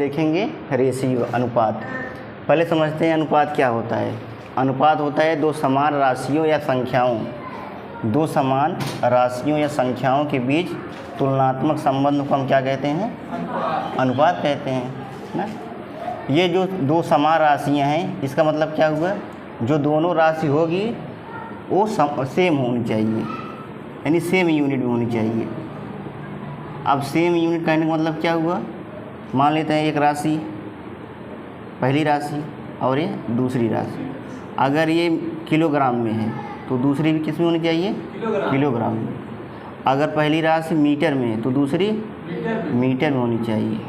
देखेंगे रेशियो, अनुपात। पहले समझते हैं अनुपात क्या होता है। अनुपात होता है दो समान राशियों या संख्याओं के बीच तुलनात्मक संबंध को हम क्या कहते हैं? अनुपात कहते हैं ना। ये जो दो समान राशियां हैं, इसका मतलब क्या हुआ? जो दोनों राशि होगी वो सेम होनी चाहिए, यानी सेम यूनिट में होनी चाहिए। अब सेम यूनिट कहने का मतलब क्या हुआ? मान लेते हैं एक राशि पहली राशि और ये दूसरी राशि, अगर ये किलोग्राम में है तो दूसरी भी किस में होनी चाहिए? किलोग्राम में। अगर पहली राशि मीटर में है तो दूसरी मीटर में होनी चाहिए।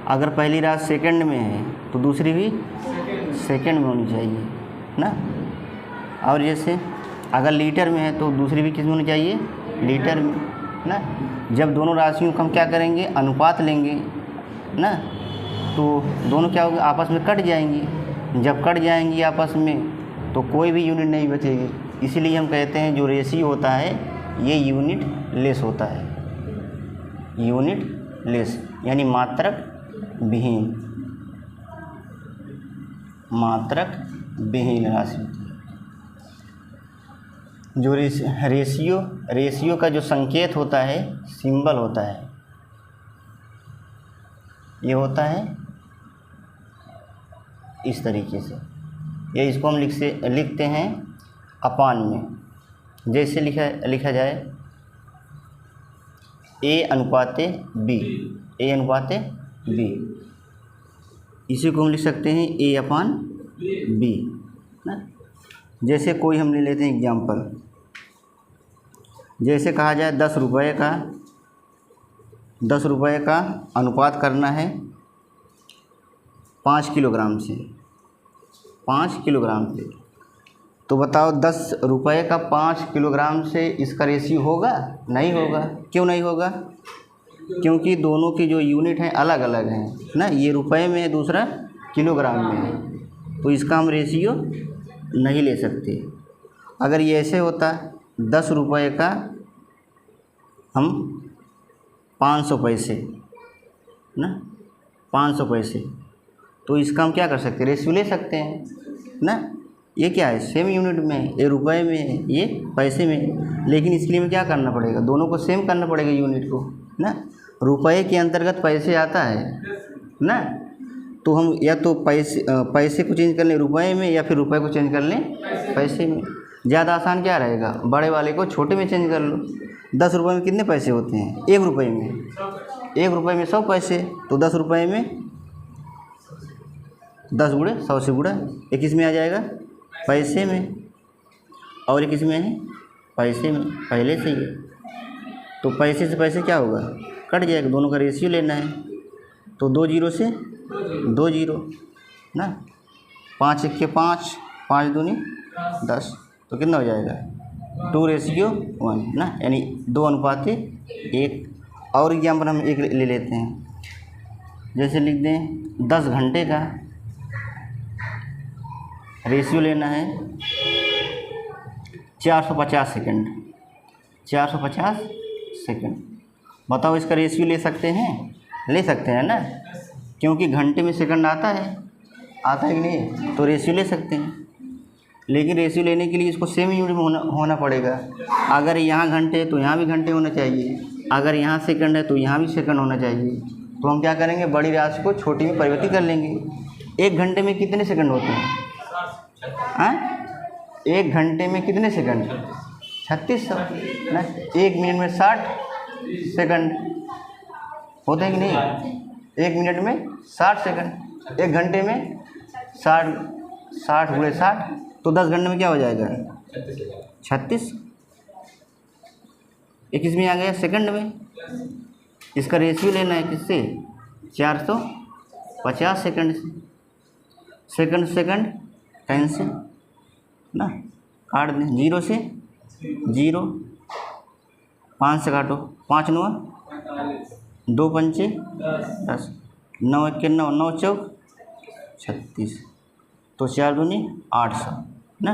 अगर पहली राशि सेकंड में है तो दूसरी भी सेकंड में होनी चाहिए ना। और जैसे अगर लीटर में है तो दूसरी भी किस में होनी चाहिए? लीटर में ना। जब दोनों राशियों का हम क्या करेंगे? अनुपात लेंगे ना, तो दोनों क्या होगा? आपस में कट जाएंगी। जब कट जाएंगी आपस में तो कोई भी यूनिट नहीं बचेगी। इसीलिए हम कहते हैं जो रेशियो होता है ये यूनिट लेस होता है, यूनिट लेस यानी मात्रक विहीन राशि होती है। जो रेशियो का जो संकेत होता है, सिंबल होता है, ये होता है इस तरीके से। ये इसको हम लिखते हैं अपान में। जैसे लिखा जाए A अनुपाते B, इसी को हम लिख सकते हैं A/B ना। जैसे कोई हम ले लेते हैं एग्जाम्पल, जैसे कहा जाए 10 रुपये का अनुपात करना है 5 किलोग्राम से, 5 किलोग्राम से। तो बताओ 10 रुपये का 5 किलोग्राम से इसका रेशियो होगा? नहीं होगा। क्यों नहीं होगा? क्योंकि दोनों की जो यूनिट हैं अलग अलग हैं ना। ये रुपये में है, दूसरा किलोग्राम में है, तो इसका हम रेशियो नहीं ले सकते। अगर ये ऐसे होता 10 रुपये का हम 500 पैसे ना, 500 पैसे, तो इसका हम क्या कर सकते? रेशियो ले सकते हैं ना। ये क्या है? सेम यूनिट में, ये रुपए में है, ये पैसे में। लेकिन इसके लिए हमें क्या करना पड़ेगा? दोनों को सेम करना पड़ेगा यूनिट को ना। रुपए के अंतर्गत पैसे आता है ना, तो हम या तो पैसे को चेंज कर लें रुपए में, या फिर रुपए को चेंज कर लें पैसे में। ज़्यादा आसान क्या रहेगा? बड़े वाले को छोटे में चेंज कर लो। 10 रुपये में कितने पैसे होते हैं? 1 रुपये में, 1 रुपये में 100 पैसे, तो 10 रुपये में 10 गुणे 100 से गुणा, एक किस में आ जाएगा? पैसे में, और एक किस में है? पैसे में, पहले से ही। तो पैसे से पैसे क्या होगा? कट जाएगा। दोनों का रेशियो लेना है, तो 2 जीरो से 2 जीरो ना। 5 1 के 5, 5 दूनी 10, तो कितना हो जाएगा? 2:1 ना, यानी 2 अनुपाते 1। और एग्जाम्पल हम एक ले लेते हैं, जैसे लिख दें 10 घंटे का रेशियो लेना है 450 सेकंड, 450 सेकंड। बताओ इसका रेशियो ले सकते हैं? ले सकते हैं ना, क्योंकि घंटे में सेकंड आता है कि नहीं, तो रेशियो ले सकते हैं। लेकिन रेशियो लेने के लिए इसको सेम यूनिट में होना पड़ेगा। अगर यहाँ घंटे है तो यहाँ भी घंटे होना चाहिए, अगर यहाँ सेकंड है तो यहाँ भी सेकंड होना चाहिए। तो हम क्या करेंगे? बड़ी राशि को छोटी में परिवर्तित कर लेंगे। 1 घंटे में कितने सेकंड होते हैं? 1 घंटे में कितने सेकंड? 3600 ना। 1 मिनट में 60 सेकंड होते हैं कि नहीं? 1 मिनट में 60 सेकंड, 1 घंटे में 60 गुणे 60, तो 10 घंटे में क्या हो जाएगा? 36। एक इसमें आ गया सेकंड में। इसका रेशियो लेना है किससे? 450 सेकंड से। सेकंड कैंसिल ना, काट दें। 0 से 0, 5 से काटो, 5 9 2 पंचे 10, 9 1 9, 9 चौक 36, तो 4 दूनी 800 ना।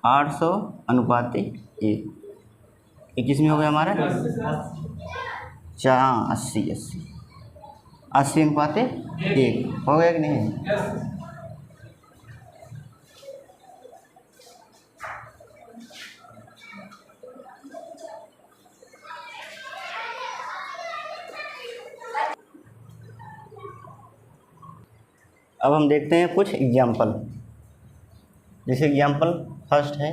800 अनुपाते 1, 21 में हो गया हमारा 80। 80:1 हो गया कि नहीं? अब हम देखते हैं कुछ एग्जाम्पल। जैसे एग्जाम्पल फर्स्ट है,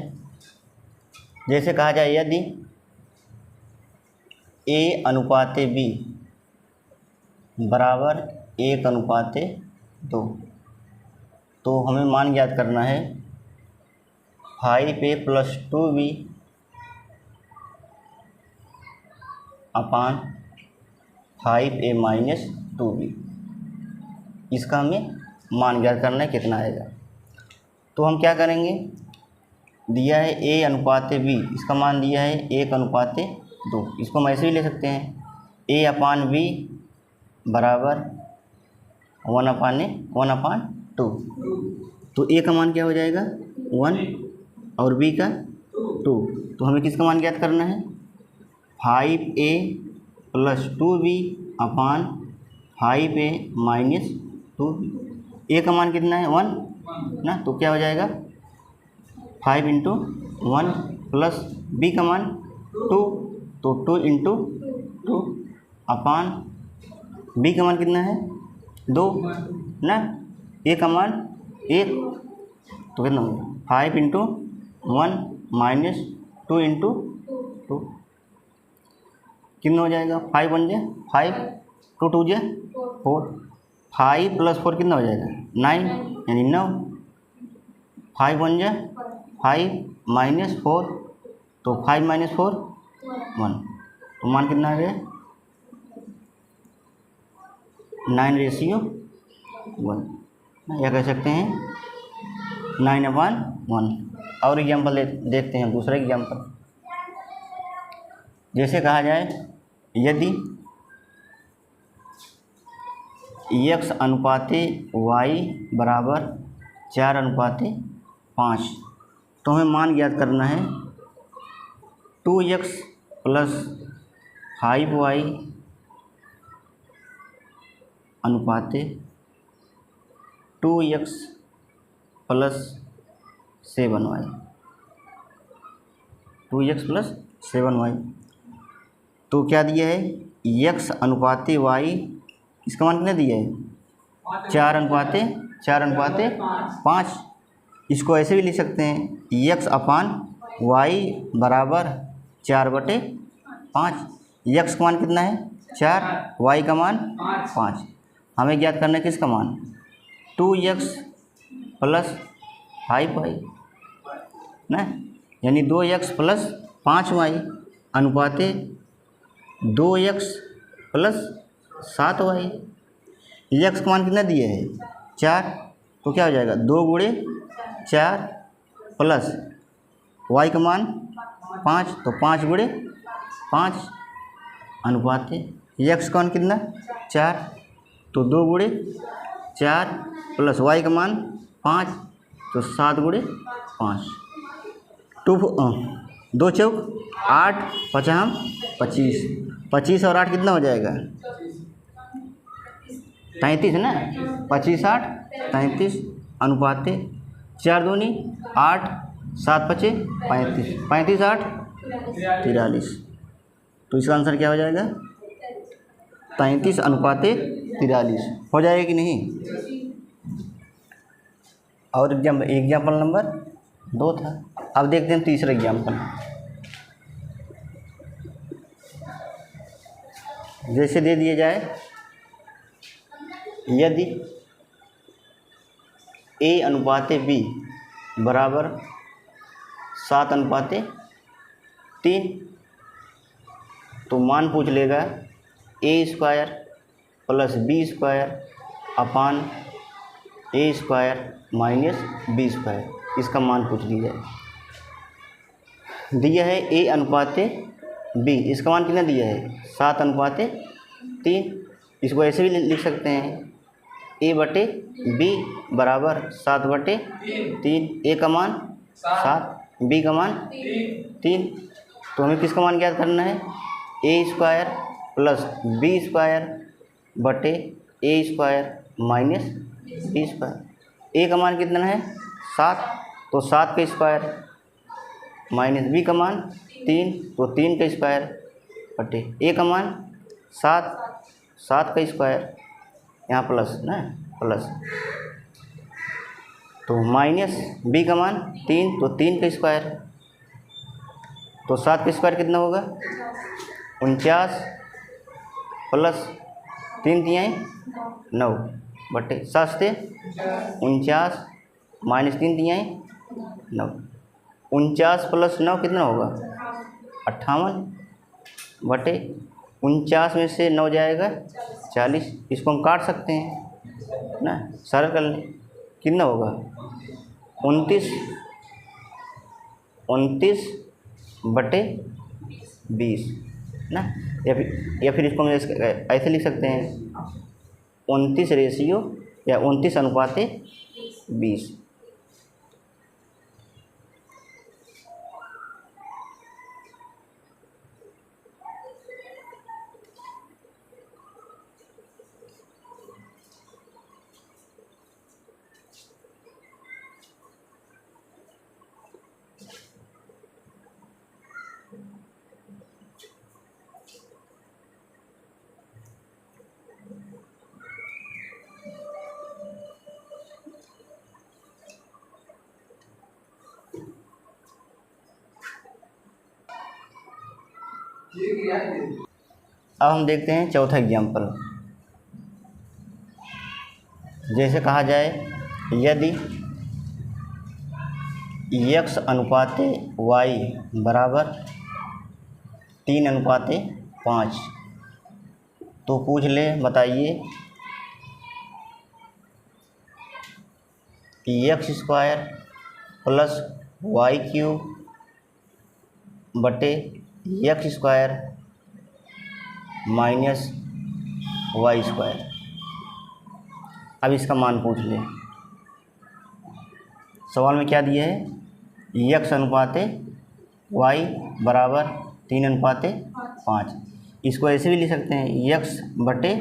जैसे कहा जाए यदि A/B बराबर 1/2, तो हमें मान ज्ञात करना है 5A + 2B अपान 5A - 2B। इसका हमें मान ज्ञात करना है कितना आएगा। तो हम क्या करेंगे, दिया है A/B, इसका मान दिया है 1/2। इसको हम ऐसे भी ले सकते हैं A/B बराबर 1/2। तो A का मान क्या हो जाएगा 1 और B का 2। तो हमें किसका मान ज्ञात करना है 5A + 2B upon 5A - 2B। A का मान कितना है 1 ना, तो क्या हो जाएगा 5 × 1 प्लस B का मान 2, तो 2 × 2 अपान B का मान कितना है 2 ना, A का मान 1, तो कितना होगा 5 × 1 - 2 × 2 कितना हो जाएगा 5 × 1 = 5, 2 × 2 = 4, 5 + 4 कितना हो जाएगा 9, यानी 9। 5 × 1 = 5 - 4, तो 5 - 4 1, तो मान कितना आ गया 9:1, या कह सकते हैं 9/1। और एग्जाम्पल देखते हैं दूसरा एग्जाम्पल। जैसे कहा जाए यदि X/Y बराबर 4/5, तो हमें मान ज्ञात करना है 2X + 5Y अनुपात 2X + 7Y। 2X + 7Y, तो क्या दिया है X/Y, इसका मान कितना दिया है 4/5। इसको ऐसे भी लिख सकते हैं X/Y बराबर 4/5। X का मान कितना है 4, Y का मान 5। हमें ज्ञात करना है किसका मान 2X + 5Y ना, यानी 2X + 5Y अनुपात 2X + 7Y। X का मान कितना दिया है 4, तो क्या हो जाएगा 2 × 4 प्लस Y का मान 5, तो 5 × 5 अनुपात X का मान कितना 4, तो 2 × 4 प्लस Y का मान 5, तो 7 × 5, 2 चौक 8, 5 25, 25 और 8 कितना हो जाएगा 33 ना, 25 8 33 अनुपात 4 दूनी 8, 7 5 35, 35 8 43। तो इसका आंसर क्या हो जाएगा 33/43 हो जाएगा कि नहीं। और एग्जाम्पल नंबर 2 था। अब देखते हैं तीसरा एग्जाम्पल। जैसे दे दिया जाए यदि A/B बराबर 7/3, तो मान पूछ लेगा A² + B² अपान A² - B²। इसका मान पूछ लिया है। दिया है A/B, इसका मान कितना दिया है 7/3। इसको ऐसे भी लिख सकते हैं A/B बराबर 7/3। A का मान 7, B का मान 3। तो हमें किसका मान ज्ञात करना है A² + B² ए स्क्वायर माइनस बी स्क्वायर। ए का मान कितना है 7, तो 7 का स्क्वायर माइनस बी का मान 3, तो 3 का स्क्वायर बटे ए का मान 7, 7 का स्क्वायर, यहाँ प्लस ना प्लस, तो माइनस बी का मान 3, तो 3 का स्क्वायर, तो 7 का स्क्वायर कितना होगा 49 प्लस 3 तिहाई 9 बटे 7 से 49 माइनस 3 तिहाई 9, 49 प्लस 9 कितना होगा 58 बटे 49 में से 9 जाएगा 40, इसको हम काट सकते हैं ना, सरल कर लें, कितना होगा 29 बटे 20 ना, या फिर इसको हम ऐसे लिख सकते हैं 29 रेशियो या 29 अनुपाते 20। अब हम देखते हैं चौथा एग्जाम्पल। जैसे कहा जाए यदि x अनुपाते y बराबर 3:5, तो पूछ ले बताइए कि x square plus y cube बटे x square minus y square, अब इसका मान पूछ लें। सवाल में क्या दिया है x अनुपाते y बराबर 3:5, इसको ऐसे भी लिख सकते हैं x बटे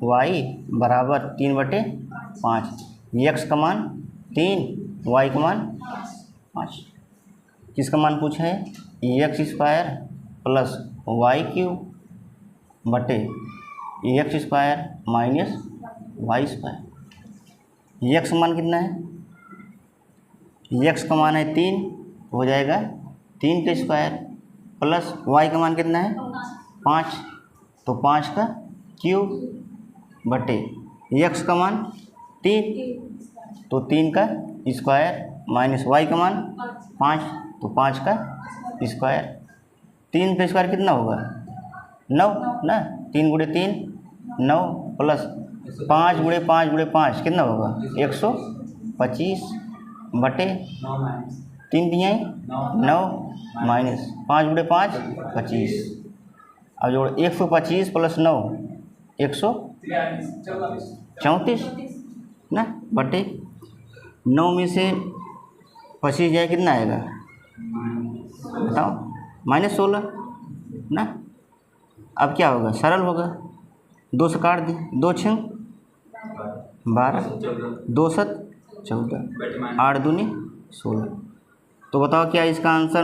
y बराबर 3/5, x का मान 3, y का मान 5। किसका मान पूछा है x square plus y cube बटे x square minus y square. x का मान कितना है, x का मान है 3, हो जाएगा 3 का स्क्वायर, प्लस y का मान कितना है 5, तो 5 का क्यूब बटे x का मान 3, तो 3 का स्क्वायर माइनस y का मान 5, तो 5 का स्क्वायर। 3 का स्क्वायर कितना होगा 9 ना, 3 × 3 9, प्लस 5 × 5 × 5 कितना होगा 125 बटे 3 तिहाई 9 माइनस 5 × 5 25, अब जोड़ 125 प्लस 9 134 ना, बटे 9 में से 25 जाए कितना आएगा बताओ -16 ना। अब क्या होगा सरल होगा, 2 से काट दें, 2 × 12, 2 × 7 14, 8 दूनी 16, तो बताओ क्या इसका आंसर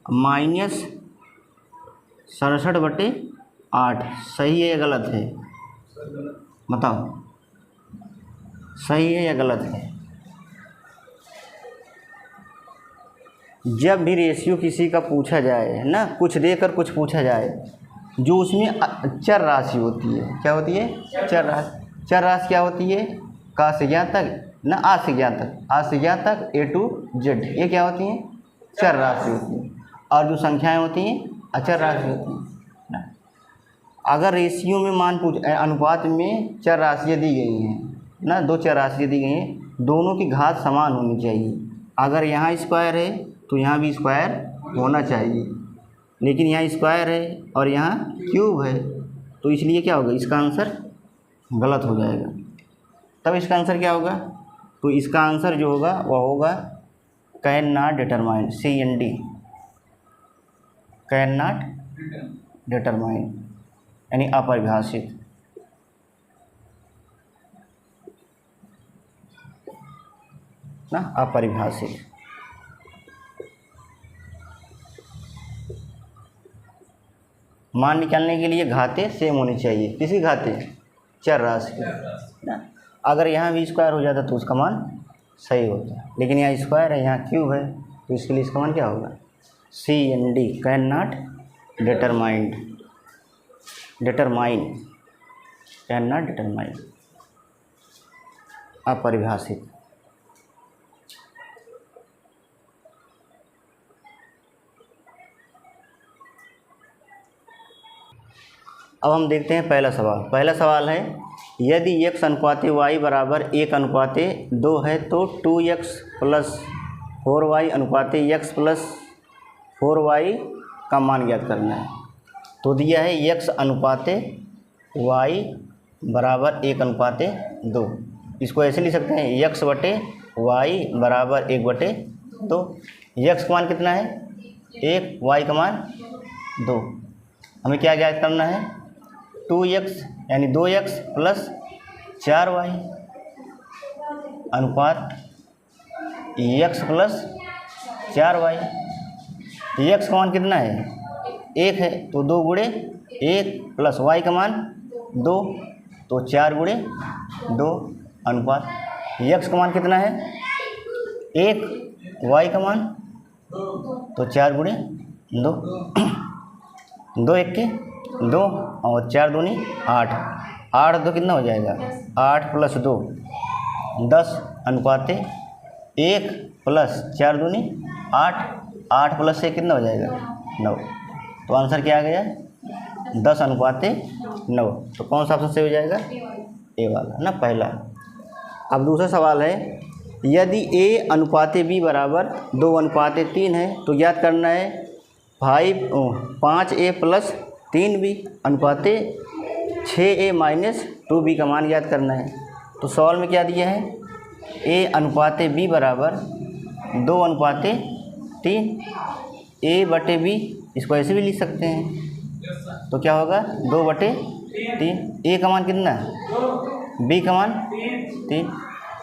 -67/8 सही है या गलत है, बताओ सही है या गलत है। जब भी रेशियो किसी का पूछा जाए ना, कुछ देकर कुछ पूछा जाए, जो उसमें चर राशि होती है, क्या होती है चर राशि। चर राशि क्या होती है का से ज्ञात तक ना, आ से ज्ञात तक, आ से ज्ञात तक A to Z, ये क्या होती हैं चर राशि होती है, और जो संख्याएं होती हैं अचर राशि होती हैं ना। अगर रेशियो में मान पूछ अनुपात में चर राशियाँ दी गई हैं ना, 2 चर राशियाँ दी गई हैं, दोनों की घात समान होनी चाहिए। अगर यहाँ स्क्वायर है तो यहाँ भी स्क्वायर होना चाहिए, लेकिन यहाँ स्क्वायर है और यहाँ क्यूब है, तो इसलिए क्या होगा इसका आंसर गलत हो जाएगा। तब इसका आंसर क्या होगा, तो इसका आंसर जो होगा वह होगा can not determine, CND can not determine, यानी अपरिभाषित। ना, अपरिभाषित। मान निकालने के लिए घाते सेम होनी चाहिए। किसी घाते? चर राशि की ना। अगर यहाँ भी स्क्वायर हो जाता तो उसका मान सही होता, लेकिन यहाँ स्क्वायर है, यहाँ क्यूब है, तो इसके लिए इसका मान क्या होगा? CND, can not determined, determine, can not determine, अपरिभाषित। अब हम देखते हैं पहला सवाल। पहला सवाल है, यदि x अनुपाते y बराबर 1 अनुपाते 2 है तो 2x plus 4y अनुपाते x plus 4y का मान ज्ञात करना है। तो दिया है x अनुपाते y बराबर 1 अनुपाते 2। इसको ऐसे लिख सकते हैं, x बटे y बराबर 1/2। x का मान कितना है? 1, y का मान 2। हमें क्या ज्ञात करना है? 2x यानी 2x प्लस 4y अनुपात x प्लस 4y। x का मान कितना है? 1 है, तो 2 गुणे 1 प्लस y का मान 2, तो 4 गुणे 2 अनुपात x का मान कितना है? 1, y का मान तो 4 गुणे 2, 2 1 के 2 और 4 दूनी 8, 8 2 कितना हो जाएगा? 8 प्लस 2 10 अनुपाते 1 प्लस 4 दूनी 8, 8 प्लस 1 कितना हो जाएगा? 9। तो आंसर क्या आ गया? 10 अनुपाते 9। तो कौन सा ऑप्शन सही हो जाएगा? ए वाला ना, पहला। अब दूसरा सवाल है, यदि a अनुपाते b बराबर 2 अनुपाते 3 है तो ज्ञात करना है 5a plus 3b अनुपाते 6a minus 2b का मान ज्ञात करना है। तो सवाल में क्या दिया है? a अनुपाते b बराबर 2 अनुपाते 3, a बटे b, इसको ऐसे भी लिख सकते हैं। तो क्या होगा? 2/3। a का मान कितना है? b का मान 3।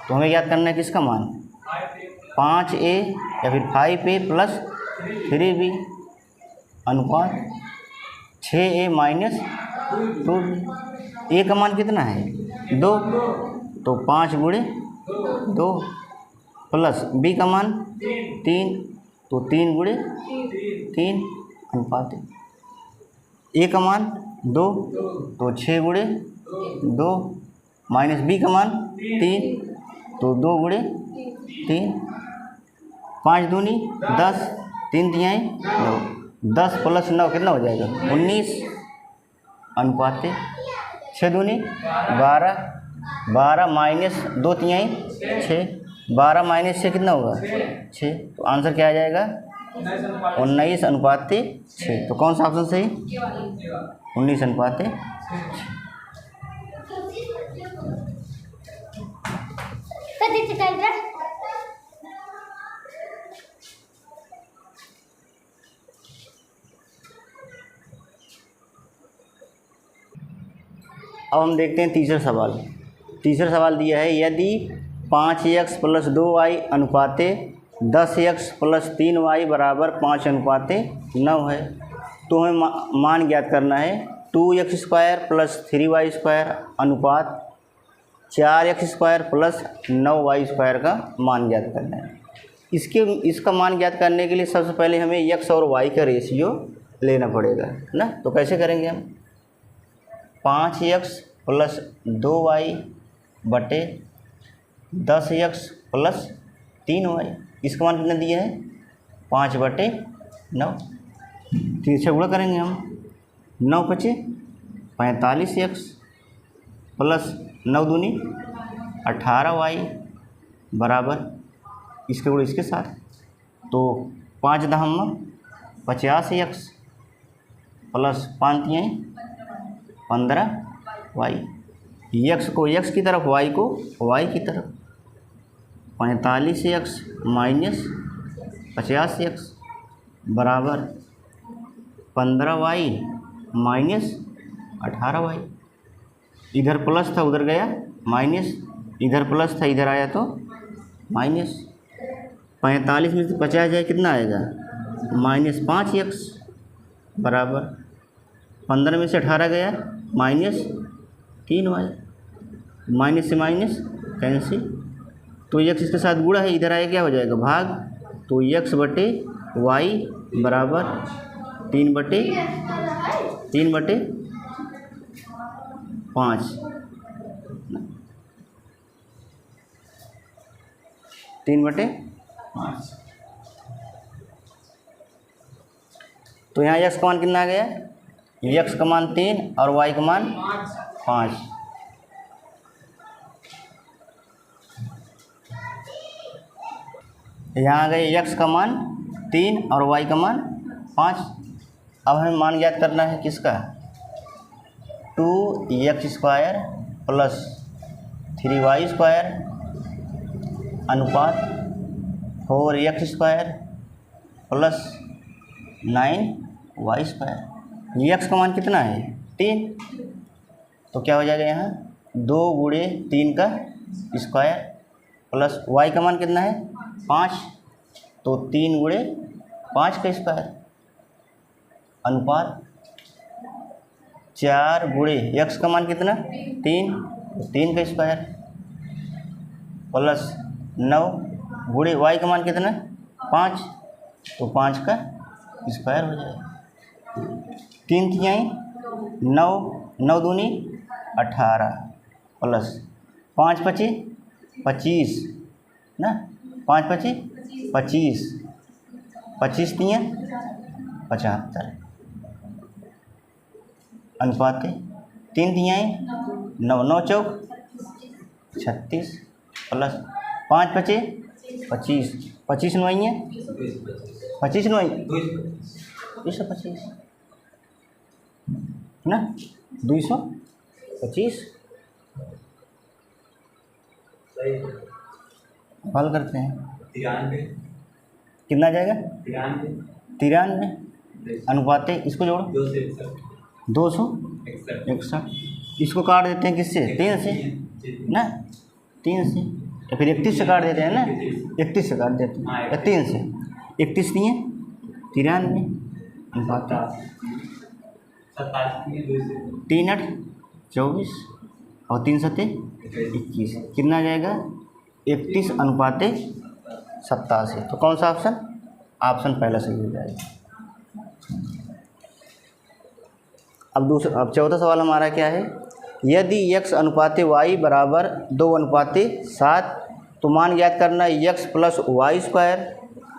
तो हमें याद करना है किसका मान? 5a या फिर 5a प्लस 3b अनुपात 6a माइनस 2b। a का मान कितना है? 2, तो 5 गुणे 2 प्लस b का मान 3, तो 3 गुणे 3 अनुपात a का मान 2, तो 6 गुणे 2 माइनस b का मान 3, तो 2 गुणे 3, 5 दूनी 10, 3 तिहाई 9, 10 प्लस 9 कितना हो जाएगा? 19 अनुपाते 6 दूनी 12, 12 माइनस 2 तिहाई 6, 12 माइनस 6 कितना होगा? 6। तो आंसर क्या आ जाएगा? 19 अनुपाते 6। तो कौन सा ऑप्शन सही? 19 अनुपाते 6। अब हम देखते हैं तीसरा सवाल। तीसरा सवाल दिया है, यदि 5x plus 2y अनुपाते 10x plus 3y बराबर 5 अनुपाते 9 है तो हमें मान ज्ञात करना है 2x square plus 3y square अनुपात 4x square plus 9y square का मान ज्ञात करना है। इसका मान ज्ञात करने के लिए सबसे पहले हमें x और y का रेशियो लेना पड़ेगा ना। तो कैसे करेंगे हम? 5x प्लस 2y बटे 10x प्लस 3y, इसका मान कितना दिया है? 5/9। ठीक से गुणा करेंगे हम, 9 × 5 45x प्लस 9 दूनी 18y बराबर इसके गुणे इसके साथ, तो 5 दहम 50x प्लस 5 तिहाई 15y। x को x की तरफ, y को y की तरफ, 45x माइनस 50x बराबर 15y माइनस 18y। इधर प्लस था उधर गया माइनस, इधर प्लस था इधर आया तो माइनस, 45 में से 50 जाए कितना आएगा, -5x बराबर 15 में से 18 गया -3y, माइनस से माइनस कैंसिल, तो x इसके साथ गुणा है, इधर आए क्या हो जाएगा भाग, तो x बटे y बराबर 3/5 3/5। तो यहाँ x का मान कितना आ गया, x का मान 3 और y का मान 5। यहाँ आ गए x का मान 3 और y का मान 5। अब हमें मान ज्ञात करना है किसका, 2x² प्लस 3y² अनुपात 4x² प्लस 9y²। x का मान कितना है 3, तो क्या हो जाएगा यहाँ 2 गुणे 3 का स्क्वायर प्लस y का मान कितना है 5, तो 3 गुणे 5 का स्क्वायर अनुपात 4 गुणे x का मान कितना 3, तो 3 का स्क्वायर प्लस 9 गुणे y का मान कितना 5, तो 5 का स्क्वायर हो जाएगा। 3 तिहाई 9, 9 दूनी 18 प्लस 5 पची 25 ना, 5 पची 25, 25 तिया 75 अनुपात 3 तिहाई 9, 9 चौक 36 प्लस 5 पचे 25, 25 नोइए 25 नोई 225 ना, 225। हल करते हैं, कितना जाएगा 93 अनुपात, इसको जोड़ो 261, इसको काट देते हैं किससे 3 से ना, 3 से, या फिर 31 से काट देते हैं ना, 31 से काट देते हैं या 3 से, 31 दिए 93 अनुपात 3 8 24 और 3 7 21, कितना जाएगा 31 अनुपात 87। तो कौन सा ऑप्शन, ऑप्शन पहला सही हो जाएगा। अब चौथा सवाल हमारा क्या है, यदि x अनुपात y बराबर 2:7 तो मान ज्ञात करना है x प्लस y²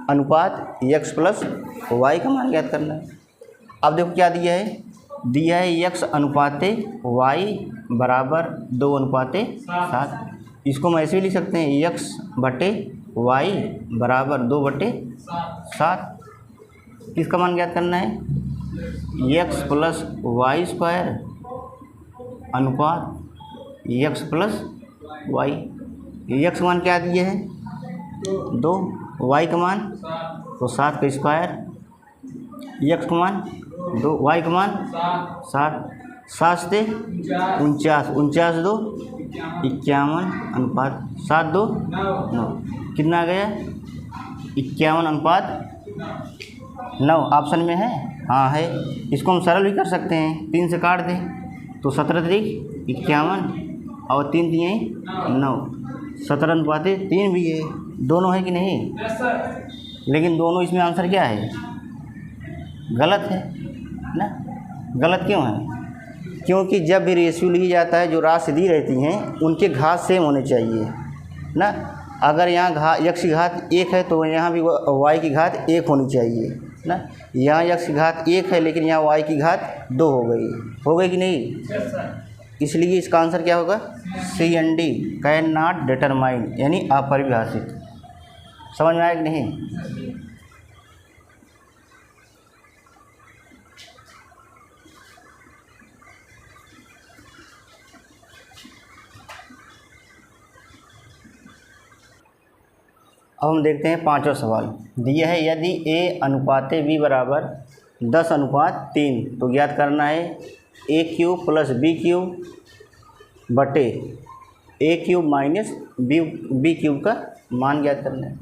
अनुपात x प्लस y का मान ज्ञात करना है। अब देखो क्या दिया है x अनुपात y बराबर 2:7, इसको हम ऐसे भी लिख सकते हैं x बटे y बराबर 2/7। किसका मान ज्ञात करना है, x प्लस y² अनुपात x प्लस y। x मान क्या दिए है 2, y का मान तो 7 का स्क्वायर, x का मान 2, y का मान 7, 7 से 49, 49 2 51 अनुपात 7 2 9, कितना आ गया 51 अनुपात 9। ऑप्शन में है, हाँ है। इसको हम सरल भी कर सकते हैं, 3 से काट दें तो 17 तरीक 51 और 3 दिए 9, 17 अनुपात 3 भी है, दोनों है कि नहीं, लेकिन दोनों इसमें आंसर क्या है गलत है ना। गलत क्यों है, क्योंकि जब भी रेशियो लिया जाता है जो राशि दी रहती हैं उनके घात सेम होने चाहिए ना। अगर यहाँ x की घात 1 है तो यहाँ भी y की घात 1 होनी चाहिए ना। यहाँ x की घात 1 है लेकिन यहाँ y की घात 2 हो गई कि नहीं। इसलिए इसका आंसर क्या होगा C and D, cannot determine, यानी अपरिभाषित। समझ में आया कि नहीं। अब हम देखते हैं पांचवा सवाल दिया है, यदि a अनुपात b बराबर 10:3 तो ज्ञात करना है a³ प्लस b³ बटे a³ माइनस b³ का मान ज्ञात करना है।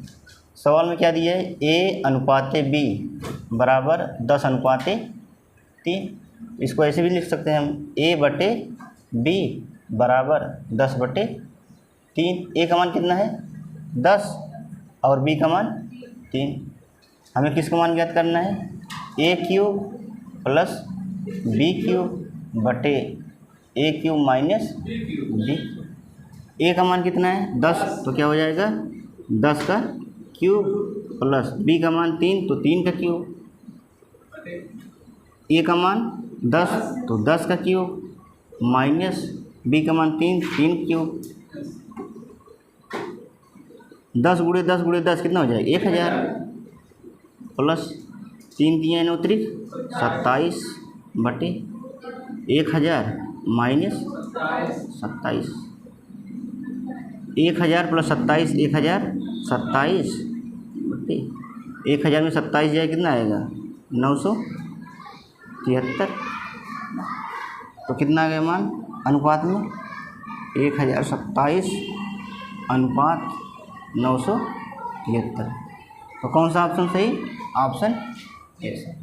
सवाल में क्या दिया है, A अनुपाते B बराबर 10:3। इसको ऐसे भी लिख सकते हैं हम, A/B बराबर 10/3। A का मान कितना है 10 और B का मान 3। हमें किसका मान ज्ञात करना है, A³ प्लस B³ बटे A³ माइनस B। A का मान कितना है 10, तो क्या हो जाएगा 10 का क्यूब प्लस B का मान 3 तो 3 का क्यूब। A का मान 10 तो 10 का क्यूब माइनस B का मान 3 क्यूब। 10 गुणे 10 गुणे 10 कितना हो जाएगा 1000 प्लस 3 दिए 9 त्रिक 27 बटे 1000 माइनस 27। 1000 प्लस 27 1027 बटे 1000 में 27 जाए कितना आएगा 973। तो कितना आ गया मान अनुपात में 1027 अनुपात 973। तो कौन सा ऑप्शन सही, ऑप्शन ए।